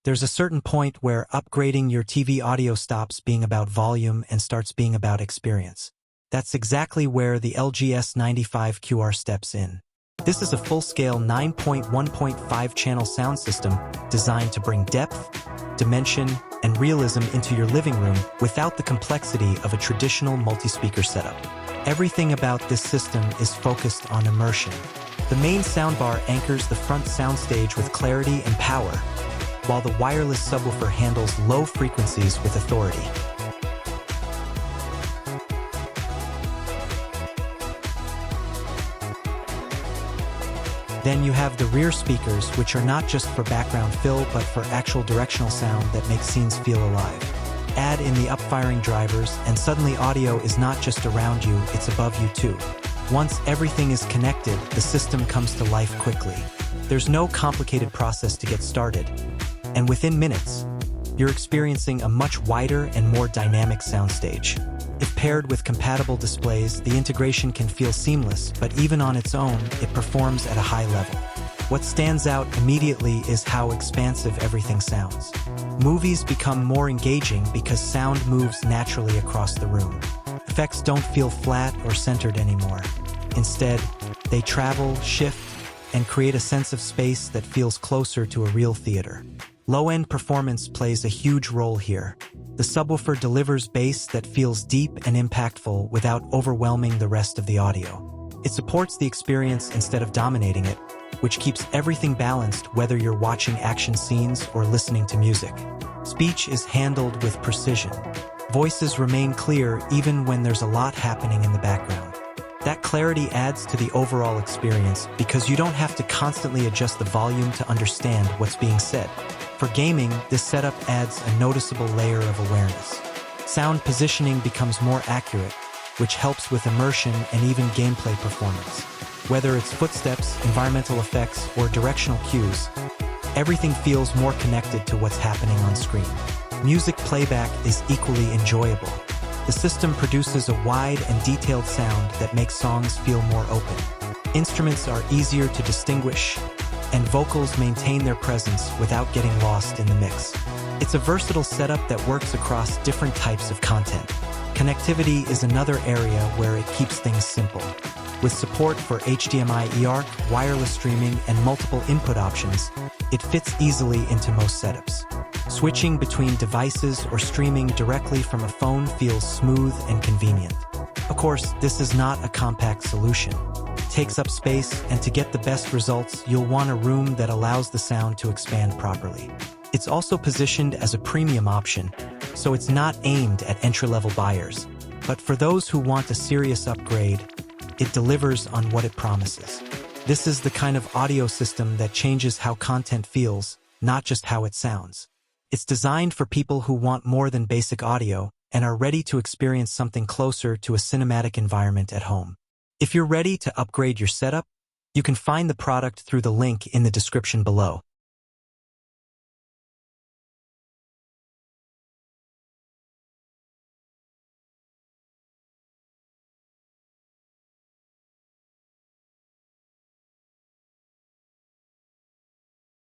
There's a certain point where upgrading your TV audio stops being about volume and starts being about experience. That's exactly where the LG S95QR steps in. This is a full-scale 9.1.5 channel sound system designed to bring depth, dimension, and realism into your living room without the complexity of a traditional multi-speaker setup. Everything about this system is focused on immersion. The main soundbar anchors the front soundstage with clarity and power, while the wireless subwoofer handles low frequencies with authority. Then you have the rear speakers, which are not just for background fill, but for actual directional sound that makes scenes feel alive. Add in the up-firing drivers, and suddenly audio is not just around you, it's above you too. Once everything is connected, the system comes to life quickly. There's no complicated process to get started, and within minutes, you're experiencing a much wider and more dynamic soundstage. If paired with compatible displays, the integration can feel seamless, but even on its own, it performs at a high level. What stands out immediately is how expansive everything sounds. Movies become more engaging because sound moves naturally across the room. Effects don't feel flat or centered anymore. Instead, they travel, shift, and create a sense of space that feels closer to a real theater. Low-end performance plays a huge role here. The subwoofer delivers bass that feels deep and impactful without overwhelming the rest of the audio. It supports the experience instead of dominating it, which keeps everything balanced whether you're watching action scenes or listening to music. Speech is handled with precision. Voices remain clear even when there's a lot happening in the background. That clarity adds to the overall experience because you don't have to constantly adjust the volume to understand what's being said. For gaming, this setup adds a noticeable layer of awareness. Sound positioning becomes more accurate, which helps with immersion and even gameplay performance. Whether it's footsteps, environmental effects, or directional cues, everything feels more connected to what's happening on screen. Music playback is equally enjoyable. The system produces a wide and detailed sound that makes songs feel more open. Instruments are easier to distinguish, and vocals maintain their presence without getting lost in the mix. It's a versatile setup that works across different types of content. Connectivity is another area where it keeps things simple. With support for HDMI eARC, wireless streaming, and multiple input options, it fits easily into most setups. Switching between devices or streaming directly from a phone feels smooth and convenient. Of course, this is not a compact solution. It takes up space, and to get the best results, you'll want a room that allows the sound to expand properly. It's also positioned as a premium option, so it's not aimed at entry-level buyers. But for those who want a serious upgrade, it delivers on what it promises. This is the kind of audio system that changes how content feels, not just how it sounds. It's designed for people who want more than basic audio and are ready to experience something closer to a cinematic environment at home. If you're ready to upgrade your setup, you can find the product through the link in the description below.